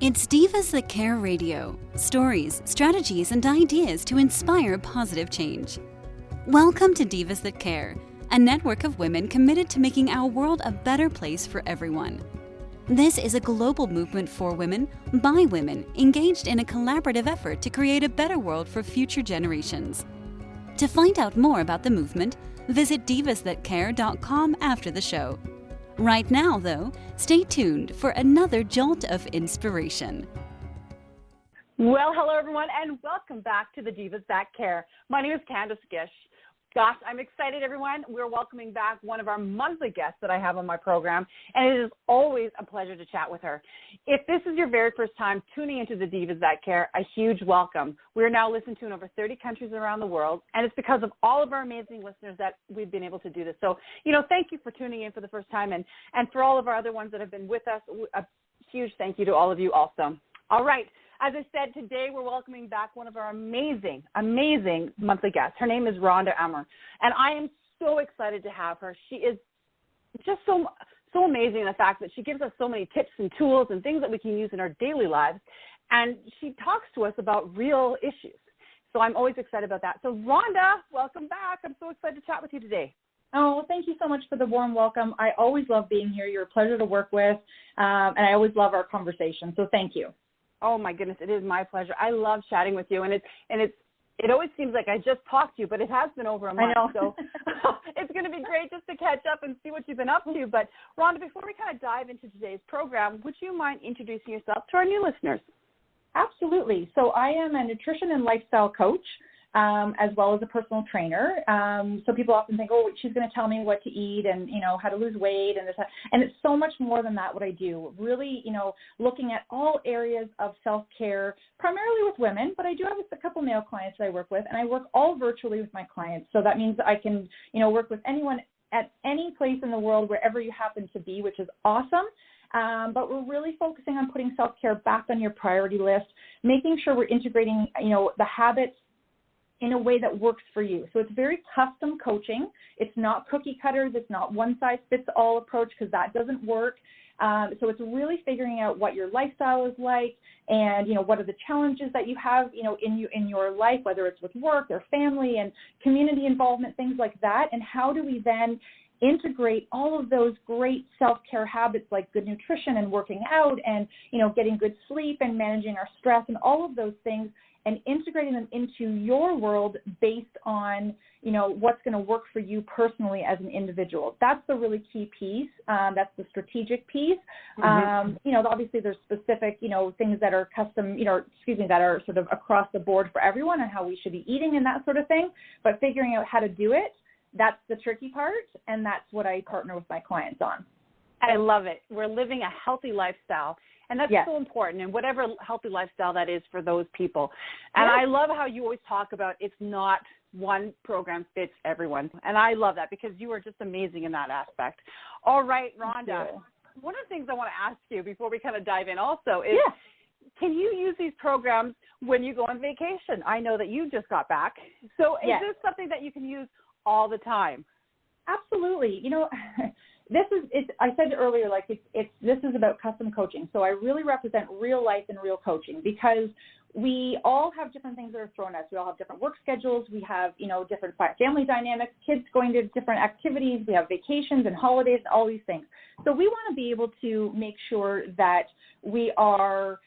It's Divas That Care Radio. Stories, strategies, and ideas to inspire positive change. Welcome to Divas That Care, a network of women committed to making our world a better place for everyone. This is a global movement for women, by women, engaged in a collaborative effort to create a better world for future generations. To find out more about the movement, visit divasthatcare.com after the show. Right now, though, stay tuned for another jolt of inspiration. Well, hello, everyone, and welcome back to the Divas That Care. My name is Candace Gish. Gosh, I'm excited, everyone. We're welcoming back one of our monthly guests that I have on my program, and it is always a pleasure to chat with her. If this is your very first time tuning into the Divas That Care, a huge welcome. We are now listened to in over 30 countries around the world, and it's because of all of our amazing listeners that we've been able to do this. So, thank you for tuning in for the first time, and for all of our other ones that have been with us, a huge thank you to all of you also. All right. As I said, today we're welcoming back one of our amazing monthly guests. Her name is Rhonda, and I am so excited to have her. She is just so amazing in the fact that she gives us so many tips and tools and things that we can use in our daily lives, and she talks to us about real issues. So I'm always excited about that. So Rhonda, welcome back. I'm so excited to chat with you today. Oh, well, thank you so much for the warm welcome. I always love being here. You're a pleasure to work with, and I always love our conversation. So thank you. Oh my goodness, it is my pleasure. I love chatting with you, and it always seems like I just talked to you, but it has been over a month, so it's going to be great just to catch up and see what you've been up to. But Rhonda, before we kind of dive into today's program, would you mind introducing yourself to our new listeners? Absolutely. So I am a nutrition and lifestyle coach, as well as a personal trainer. So people often think, oh, she's going to tell me what to eat and, how to lose weight and this, and it's so much more than that what I do. Really, looking at all areas of self-care, primarily with women, but I do have a couple male clients that I work with, and I work all virtually with my clients. So that means I can, work with anyone at any place in the world, wherever you happen to be, which is awesome. But we're really focusing on putting self-care back on your priority list, making sure we're integrating, the habits in a way that works for you. So it's very custom coaching. It's not cookie cutters. It's not one size fits all approach, because that doesn't work. So it's really figuring out what your lifestyle is like, and what are the challenges that you have in your life, whether it's with work or family and community involvement, things like that, and how do we then integrate all of those great self-care habits like good nutrition and working out and getting good sleep and managing our stress and all of those things, and integrating them into your world based on, what's going to work for you personally as an individual. That's the really key piece. That's the strategic piece. Mm-hmm. Obviously there's specific, things that are custom, that are sort of across the board for everyone and how we should be eating and that sort of thing. But figuring out how to do it, that's the tricky part, and that's what I partner with my clients on. I love it. We're living a healthy lifestyle. And that's so important, and whatever healthy lifestyle that is for those people. And I love how you always talk about it's not one program fits everyone. And I love that, because you are just amazing in that aspect. All right, Rhonda, one of the things I want to ask you before we kind of dive in also is, can you use these programs when you go on vacation? I know that you just got back. So is this something that you can use all the time? Absolutely. I said earlier, this is about custom coaching. So I really represent real life and real coaching, because we all have different things that are thrown at us. We all have different work schedules. We have, different family dynamics, kids going to different activities. We have vacations and holidays, and all these things. So we want to be able to make sure that we are,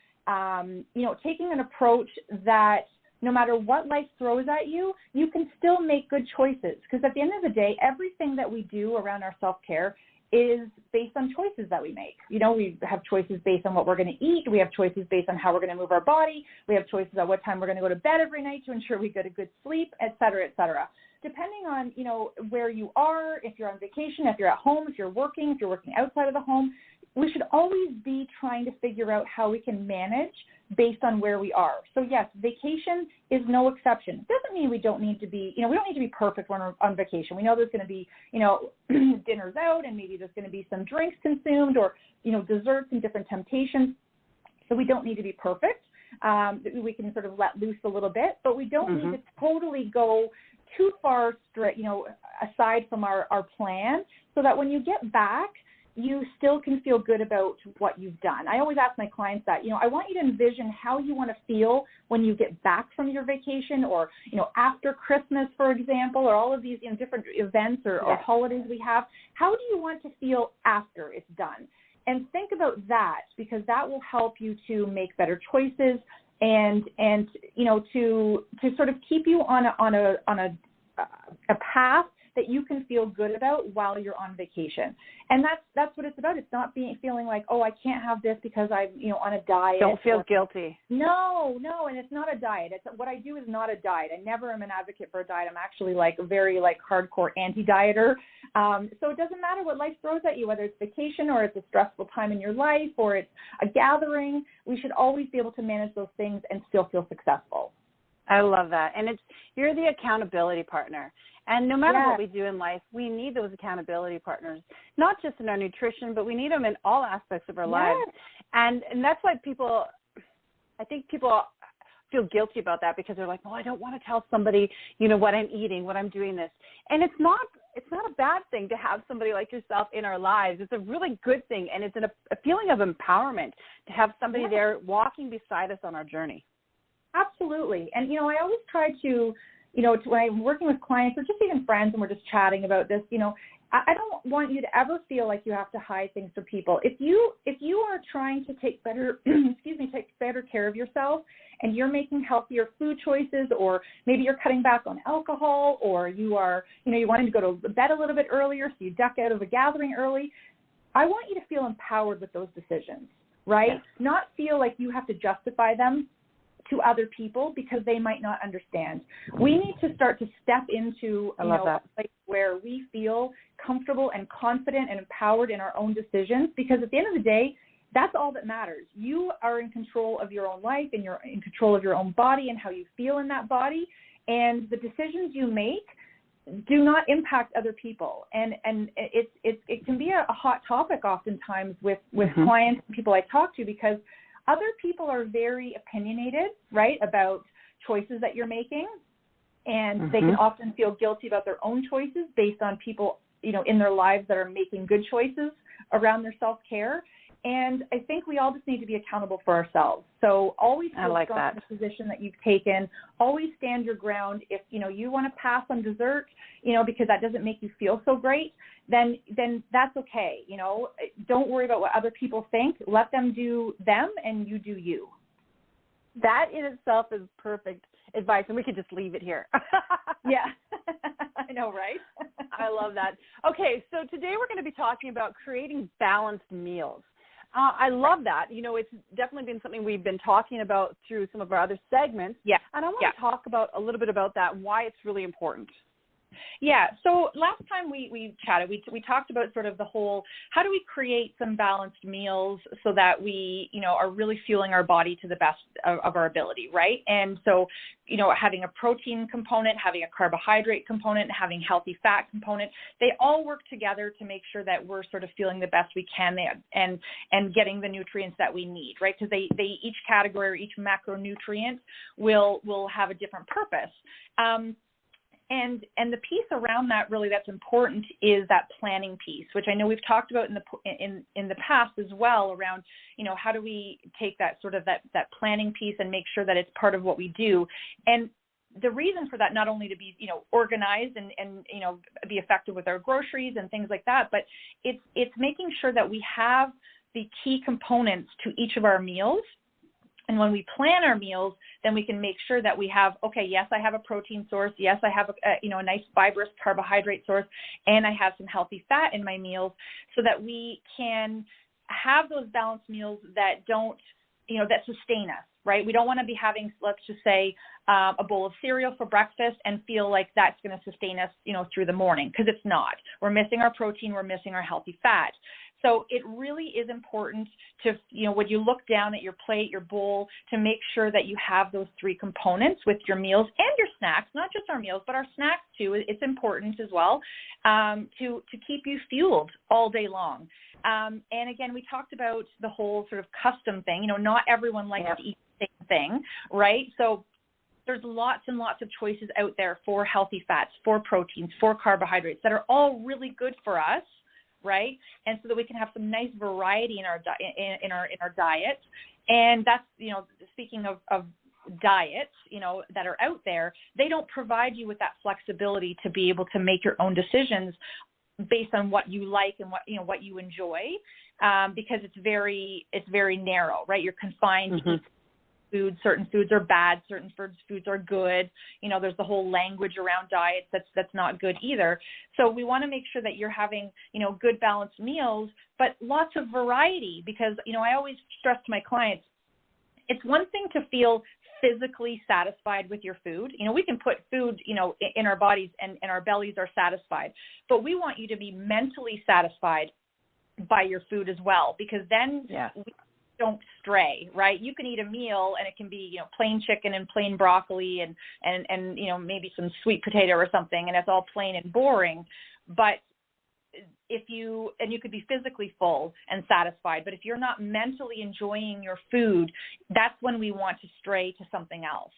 taking an approach that no matter what life throws at you, you can still make good choices. Because at the end of the day, everything that we do around our self-care is based on choices that we make. We have choices based on what we're going to eat. We have choices based on how we're going to move our body. We have choices on what time we're going to go to bed every night to ensure we get a good sleep, et cetera, et cetera. Depending on, where you are, if you're on vacation, if you're at home, if you're working outside of the home, we should always be trying to figure out how we can manage based on where we are. So yes, vacation is no exception. It doesn't mean we don't need to be, we don't need to be perfect when we're on vacation. We know there's going to be, dinners out, and maybe there's going to be some drinks consumed, or, desserts and different temptations. So we don't need to be perfect. We can sort of let loose a little bit, but we don't need to totally go too far straight, aside from our plan, so that when you get back, you still can feel good about what you've done. I always ask my clients that, I want you to envision how you want to feel when you get back from your vacation, or, after Christmas, for example, or all of these different events or holidays we have. How do you want to feel after it's done? And think about that, because that will help you to make better choices and to sort of keep you on a path that you can feel good about while you're on vacation. And that's what it's about. It's not feeling like, oh, I can't have this because I'm, on a diet. Don't feel guilty. No, and it's not a diet. What I do is not a diet. I never am an advocate for a diet. I'm actually a very hardcore anti-dieter. So it doesn't matter what life throws at you, whether it's vacation or it's a stressful time in your life or it's a gathering. We should always be able to manage those things and still feel successful. I love that. And you're the accountability partner. And no matter what we do in life, we need those accountability partners, not just in our nutrition, but we need them in all aspects of our lives. And that's why I think people feel guilty about that, because they're like, I don't want to tell somebody, what I'm eating, what I'm doing this. And it's not a bad thing to have somebody like yourself in our lives. It's a really good thing. And it's a feeling of empowerment to have somebody there walking beside us on our journey. Absolutely. And, I always try to, when I'm working with clients or just even friends and we're just chatting about this, I don't want you to ever feel like you have to hide things from people. If you are trying to take better, take better care of yourself, and you're making healthier food choices, or maybe you're cutting back on alcohol, or you are, you wanting to go to bed a little bit earlier, so you duck out of a gathering early, I want you to feel empowered with those decisions, right? Yes. Not feel like you have to justify them to other people because they might not understand. We need to start to step into a place where we feel comfortable and confident and empowered in our own decisions, because at the end of the day, that's all that matters. You are in control of your own life, and you're in control of your own body and how you feel in that body, and the decisions you make do not impact other people. And it can be a hot topic oftentimes with clients and people I talk to, because other people are very opinionated, right, about choices that you're making, and they can often feel guilty about their own choices based on people, in their lives that are making good choices around their self-care. And I think we all just need to be accountable for ourselves. So always feel strong in the position that you've taken. Always stand your ground. If, you want to pass on dessert, because that doesn't make you feel so great, then that's okay. Don't worry about what other people think. Let them do them, and you do you. That in itself is perfect advice, and we could just leave it here. Yeah. I know, right? I love that. Okay, so today we're going to be talking about creating balanced meals. I love that. It's definitely been something we've been talking about through some of our other segments. Yeah. And I want to talk about a little bit about that, why it's really important. Yeah. So last time we chatted, we talked about sort of the whole, how do we create some balanced meals so that we, are really fueling our body to the best of our ability, right? And so, having a protein component, having a carbohydrate component, having healthy fat component, they all work together to make sure that we're sort of feeling the best we can and getting the nutrients that we need, right? Because they each category or each macronutrient will have a different purpose. And the piece around that really that's important is that planning piece, which I know we've talked about in the past as well, around, how do we take that sort of that planning piece and make sure that it's part of what we do. And the reason for that, not only to be, organized and be effective with our groceries and things like that, but it's making sure that we have the key components to each of our meals. And when we plan our meals, then we can make sure that we have, okay, yes, I have a protein source. Yes, I have a nice fibrous carbohydrate source, and I have some healthy fat in my meals, so that we can have those balanced meals that don't, that sustain us, right? We don't want to be having, let's just say, a bowl of cereal for breakfast and feel like that's going to sustain us, through the morning, because it's not. We're missing our protein. We're missing our healthy fat. So it really is important to, when you look down at your plate, your bowl, to make sure that you have those three components with your meals and your snacks, not just our meals, but our snacks too. It's important as well, to keep you fueled all day long. And again, we talked about the whole sort of custom thing. Not everyone likes to eat the same thing, right? So there's lots and lots of choices out there for healthy fats, for proteins, for carbohydrates that are all really good for us, right? And so that we can have some nice variety in our diet. And that's, speaking of diets, that are out there, they don't provide you with that flexibility to be able to make your own decisions based on what you like and what you enjoy, because it's very narrow, right? You're confined to foods. Certain foods are bad, certain foods are good. There's the whole language around diets that's not good either. So we want to make sure that you're having, good balanced meals, but lots of variety, because, I always stress to my clients, it's one thing to feel physically satisfied with your food. We can put food, in our bodies and our bellies are satisfied, but we want you to be mentally satisfied by your food as well, because then we don't stray, right? You can eat a meal and it can be, plain chicken and plain broccoli and maybe some sweet potato or something, and it's all plain and boring. But you could be physically full and satisfied, but if you're not mentally enjoying your food, that's when we want to stray to something else,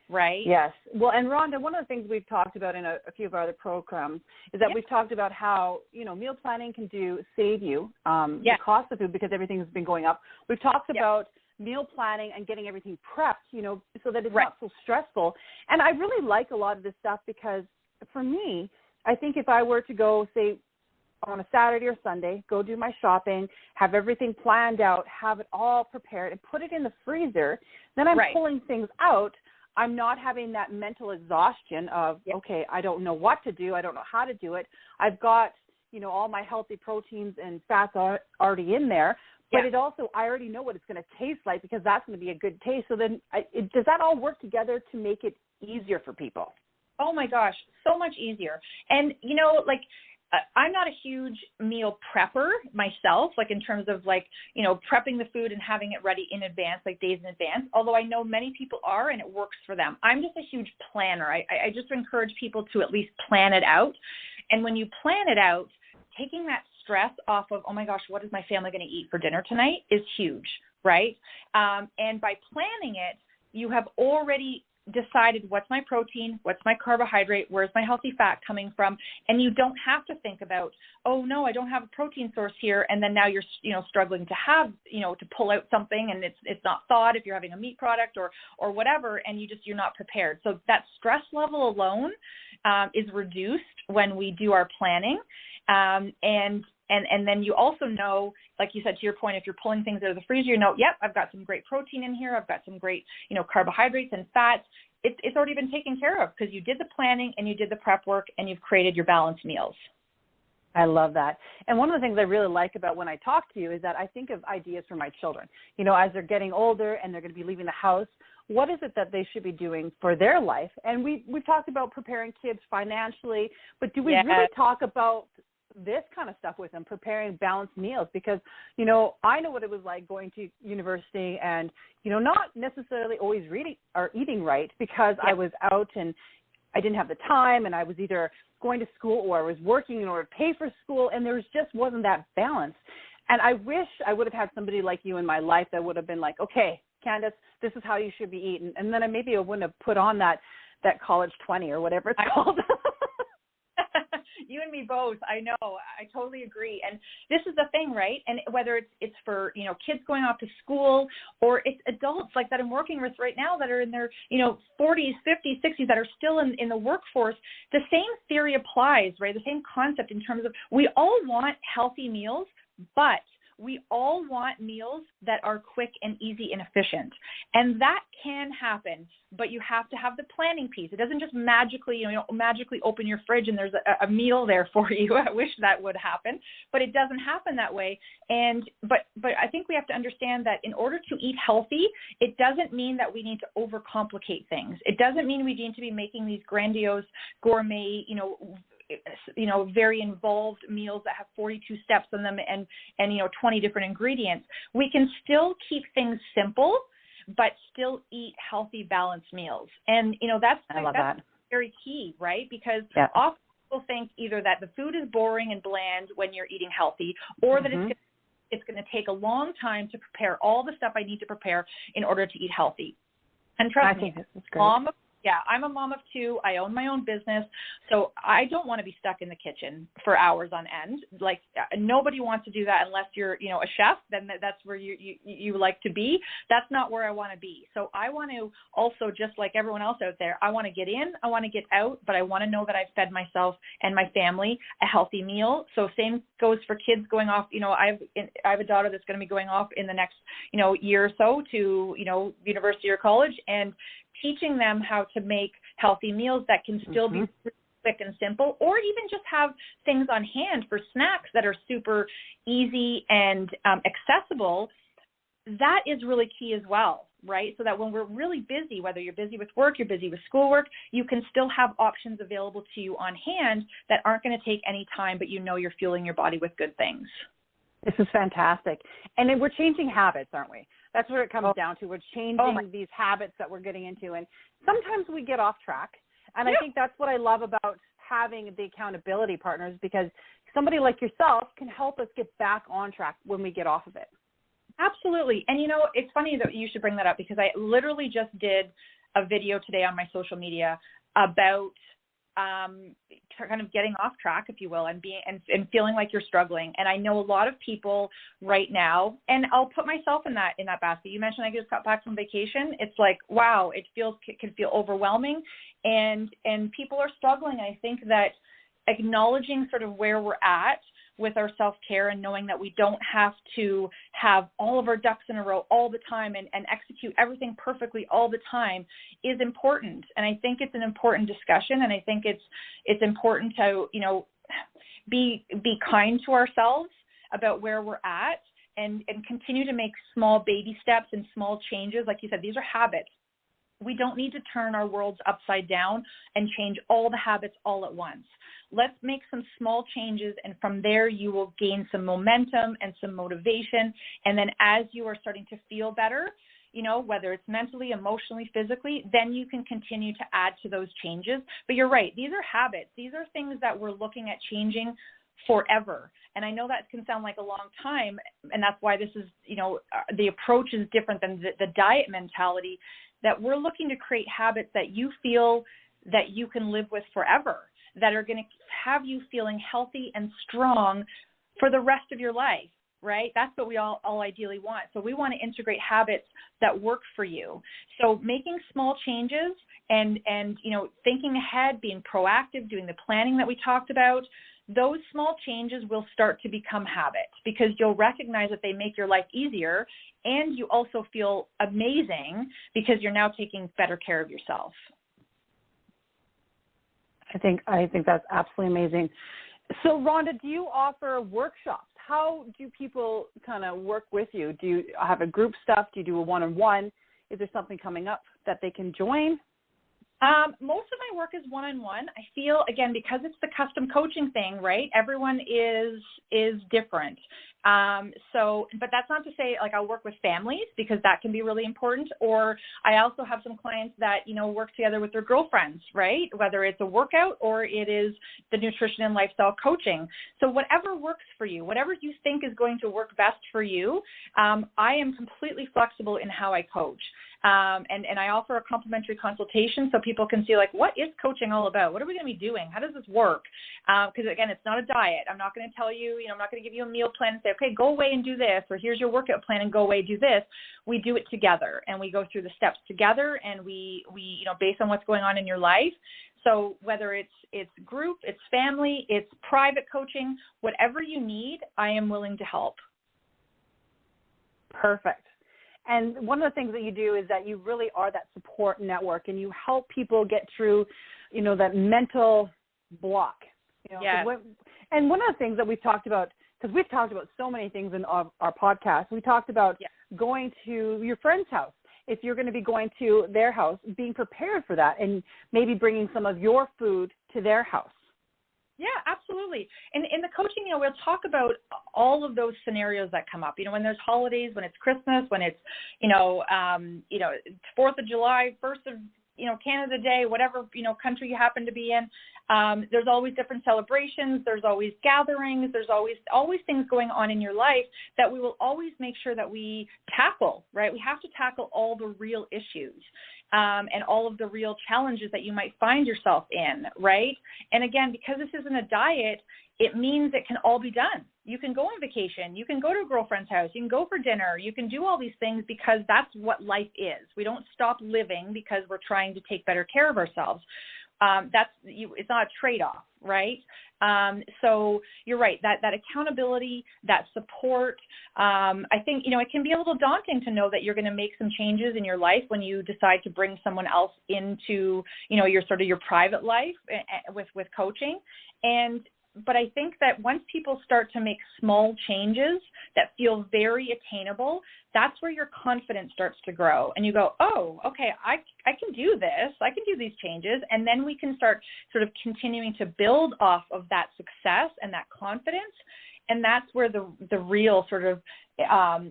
right? Yes. Well, and Rhonda, one of the things we've talked about in a few of our other programs is that we've talked about how, meal planning can save you the cost of food, because everything's been going up. We've talked about meal planning and getting everything prepped, so that it's not so stressful. And I really like a lot of this stuff, because for me, I think if I were to go, say, on a Saturday or Sunday, go do my shopping, have everything planned out, have it all prepared, and put it in the freezer, then I'm pulling things out. I'm not having that mental exhaustion of, okay, I don't know what to do. I don't know how to do it. I've got, all my healthy proteins and fats are already in there. But it also, I already know what it's going to taste like, because that's going to be a good taste. So then does that all work together to make it easier for people? Oh, my gosh, so much easier. And, I'm not a huge meal prepper myself, in terms of prepping the food and having it ready in advance, days in advance, although I know many people are and it works for them. I'm just a huge planner. I just encourage people to at least plan it out. And when you plan it out, taking that stress off of, oh my gosh, what is my family going to eat for dinner tonight is huge, right? And by planning it, you have already decided what's my protein, what's my carbohydrate, where's my healthy fat coming from, and you don't have to think about, oh no, I don't have a protein source here, and then now you're struggling to have to pull out something, and it's not thawed if you're having a meat product or whatever, and you're not prepared. So that stress level alone is reduced when we do our planning, and then you also know, like you said, to your point, if you're pulling things out of the freezer, yep, I've got some great protein in here. I've got some great, carbohydrates and fats. It's already been taken care of, because you did the planning and you did the prep work and you've created your balanced meals. I love that. And one of the things I really like about when I talk to you is that I think of ideas for my children. As they're getting older and they're going to be leaving the house, what is it that they should be doing for their life? And we've talked about preparing kids financially, but do we really talk about this kind of stuff with them, preparing balanced meals? Because, I know what it was like going to university and, not necessarily always reading or eating right, because I was out and I didn't have the time, and I was either going to school or I was working in order to pay for school, and there just wasn't that balance. And I wish I would have had somebody like you in my life that would have been like, okay, Candace, this is how you should be eating. And then maybe I wouldn't have put on that college 20 or whatever it's called. You and me both. I know. I totally agree. And this is the thing, right? And whether it's for, kids going off to school, or it's adults that I'm working with right now that are in their, 40s, 50s, 60s, that are still in the workforce, the same theory applies, right? The same concept in terms of, we all want healthy meals, but we all want meals that are quick and easy and efficient. And that can happen, but you have to have the planning piece. It doesn't just magically, magically open your fridge and there's a meal there for you. I wish that would happen, but it doesn't happen that way. But I think we have to understand that in order to eat healthy, it doesn't mean that we need to overcomplicate things. It doesn't mean we need to be making these grandiose gourmet, very involved meals that have 42 steps in them and 20 different ingredients. We can still keep things simple, but still eat healthy, balanced meals. And, that's very key, right? Because often people think either that the food is boring and bland when you're eating healthy, or that it's going to take a long time to prepare all the stuff I need to prepare in order to eat healthy. And trust me, mom of Yeah, I'm a mom of two. I own my own business. So I don't want to be stuck in the kitchen for hours on end. Like nobody wants to do that unless you're, a chef, then that's where you like to be. That's not where I want to be. So I want to also, just like everyone else out there, I want to get in, I want to get out, but I want to know that I've fed myself and my family a healthy meal. So same goes for kids going off. I have a daughter that's going to be going off in the next, year or so to, university or college, and teaching them how to make healthy meals that can still be quick and simple, or even just have things on hand for snacks that are super easy and accessible. That is really key as well, right? So that when we're really busy, whether you're busy with work, you're busy with schoolwork, you can still have options available to you on hand that aren't going to take any time, but you're fueling your body with good things. This is fantastic. And then we're changing habits, aren't we? That's what it comes down to. We're changing these habits that we're getting into. And sometimes we get off track. And I think that's what I love about having the accountability partners, because somebody like yourself can help us get back on track when we get off of it. Absolutely. And, it's funny that you should bring that up, because I literally just did a video today on my social media about kind of getting off track, if you will, and feeling like you're struggling. And I know a lot of people right now, and I'll put myself in that basket. You mentioned I just got back from vacation. It's like, wow, it can feel overwhelming, and people are struggling. I think that acknowledging sort of where we're at with our self-care and knowing that we don't have to have all of our ducks in a row all the time and execute everything perfectly all the time is important. And I think it's an important discussion, and I think it's important to, be kind to ourselves about where we're at and continue to make small baby steps and small changes. Like you said, these are habits. We don't need to turn our worlds upside down and change all the habits all at once. Let's make some small changes, and from there you will gain some momentum and some motivation. And then as you are starting to feel better, whether it's mentally, emotionally, physically, then you can continue to add to those changes. But you're right. These are habits. These are things that we're looking at changing forever. And I know that can sound like a long time, and that's why this is, the approach is different than the diet mentality, that we're looking to create habits that you feel that you can live with forever, that are going to have you feeling healthy and strong for the rest of your life, right? That's what we all ideally want. So we want to integrate habits that work for you. So making small changes and thinking ahead, being proactive, doing the planning that we talked about, those small changes will start to become habits, because you'll recognize that they make your life easier, and you also feel amazing because you're now taking better care of yourself. I think that's absolutely amazing. So, Rhonda, do you offer workshops? How do people kind of work with you? Do you have a group stuff? Do you do a one-on-one? Is there something coming up that they can join? Most of my work is one-on-one. I feel, again, because it's the custom coaching thing, right? Everyone is different. But that's not to say like I'll work with families, because that can be really important. Or I also have some clients that, work together with their girlfriends, right? Whether it's a workout or it is the nutrition and lifestyle coaching. So whatever works for you, whatever you think is going to work best for you, I am completely flexible in how I coach. And I offer a complimentary consultation so people can see, like, what is coaching all about? What are we going to be doing? How does this work? Because, again, it's not a diet. I'm not going to tell you, I'm not going to give you a meal plan and say, okay, go away and do this, or here's your workout plan and go away, do this. We do it together, and we go through the steps together, and we based on what's going on in your life. So whether it's group, it's family, it's private coaching, whatever you need, I am willing to help. Perfect. And one of the things that you do is that you really are that support network, and you help people get through, that mental block. Yeah. And one of the things that we've talked about, because we've talked about so many things in our podcast, we talked about going to your friend's house. If you're going to be going to their house, being prepared for that, and maybe bringing some of your food to their house. Yeah, absolutely. And in the coaching, we'll talk about all of those scenarios that come up. When there's holidays, when it's Christmas, when it's, 4th of July, 1st of, Canada Day, whatever, country you happen to be in, there's always different celebrations. There's always gatherings. There's always things going on in your life that we will always make sure that we tackle, right? We have to tackle all the real issues and all of the real challenges that you might find yourself in, right? And again, because this isn't a diet, it means it can all be done. You can go on vacation. You can go to a girlfriend's house. You can go for dinner. You can do all these things because that's what life is. We don't stop living because we're trying to take better care of ourselves. It's not a trade-off, right? So you're right, that accountability, that support, I think, it can be a little daunting to know that you're going to make some changes in your life when you decide to bring someone else into, your private life with coaching. But I think that once people start to make small changes that feel very attainable, that's where your confidence starts to grow. And you go, oh, okay, I can do this. I can do these changes. And then we can start sort of continuing to build off of that success and that confidence. And that's where the real sort of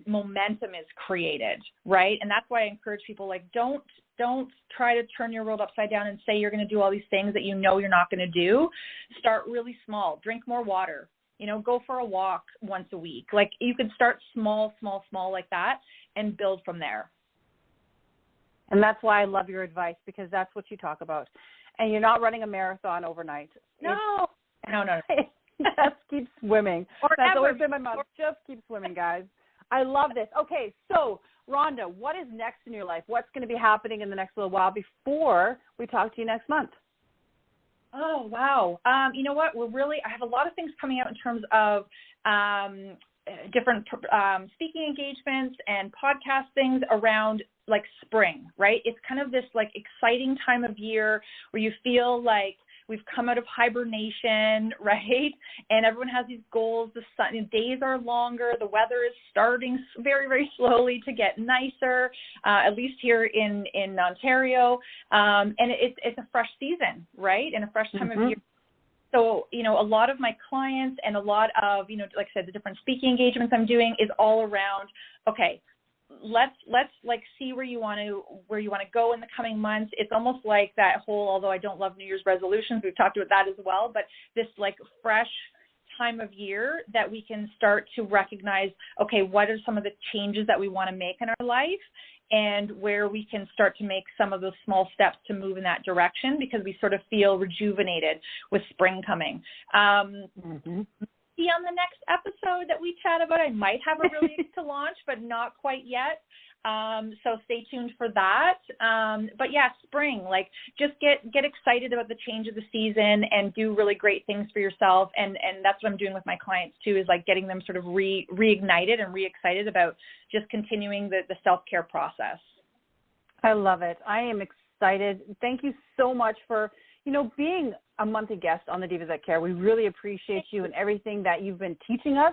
momentum is created, right? And that's why I encourage people, don't try to turn your world upside down and say you're going to do all these things that you're not going to do. Start really small. Drink more water. Go for a walk once a week. You could start small like that and build from there. And that's why I love your advice, because that's what you talk about. And you're not running a marathon overnight. No. Just keep swimming. That's always been my motto. Just keep swimming, guys. I love this. Okay, so Rhonda, what is next in your life? What's going to be happening in the next little while before we talk to you next month? Oh, wow. You know what? I have a lot of things coming out in terms of different speaking engagements and podcast things around spring, right? It's kind of this exciting time of year where you feel like we've come out of hibernation, right? And everyone has these goals. The days are longer. The weather is starting very, very slowly to get nicer, at least here in Ontario. And it's a fresh season, right? And a fresh time of year. So, a lot of my clients and a lot of, like I said, the different speaking engagements I'm doing is all around, okay, let's see where you want to go in the coming months. It's almost like that whole, although I don't love New Year's resolutions, we've talked about that as well, but this fresh time of year that we can start to recognize, okay, what are some of the changes that we want to make in our life, and where we can start to make some of those small steps to move in that direction, because we sort of feel rejuvenated with spring coming. On the next episode that we chat about, I might have a release to launch, but not quite yet. So stay tuned for that. But yeah, spring, just get excited about the change of the season and do really great things for yourself. And that's what I'm doing with my clients too, is getting them sort of reignited and re-excited about just continuing the self-care process. I love it. I am excited. Thank you so much for being a monthly guest on the Divas That Care. We really appreciate you and everything that you've been teaching us.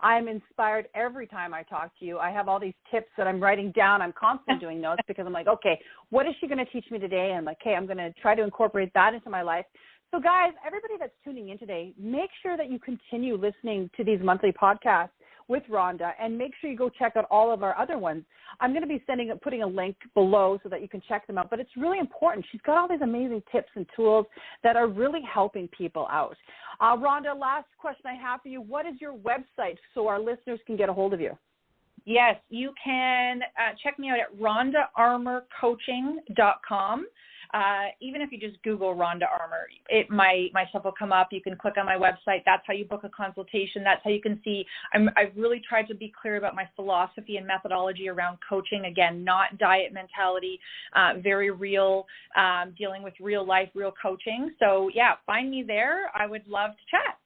I'm inspired every time I talk to you. I have all these tips that I'm writing down. I'm constantly doing notes because I'm like, okay, what is she going to teach me today? And I'm like, okay, I'm going to try to incorporate that into my life. So guys, everybody that's tuning in today, make sure that you continue listening to these monthly podcasts with Rhonda, and make sure you go check out all of our other ones. I'm going to be putting a link below so that you can check them out, but it's really important. She's got all these amazing tips and tools that are really helping people out. Rhonda, last question I have for you. What is your website so our listeners can get a hold of you? Yes, you can check me out at rhondaarmourcoaching.com. Even if you just Google Rhonda Armour, my stuff will come up. You can click on my website. That's how you book a consultation. That's how you can see. I've really tried to be clear about my philosophy and methodology around coaching. Again, not diet mentality, very real, dealing with real life, real coaching. So yeah, find me there. I would love to chat.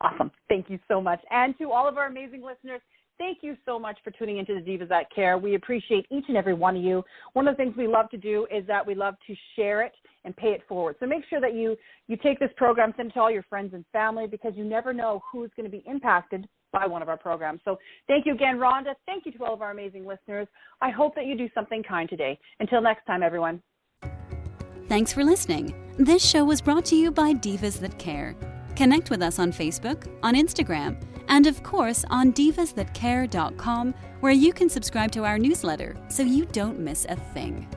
Awesome. Thank you so much. And to all of our amazing listeners, thank you so much for tuning into the Divas That Care. We appreciate each and every one of you. One of the things we love to do is that we love to share it and pay it forward. So make sure that you take this program, send it to all your friends and family, because you never know who's going to be impacted by one of our programs. So thank you again, Rhonda. Thank you to all of our amazing listeners. I hope that you do something kind today. Until next time, everyone. Thanks for listening. This show was brought to you by Divas That Care. Connect with us on Facebook, on Instagram, and of course on divasthatcare.com, where you can subscribe to our newsletter so you don't miss a thing.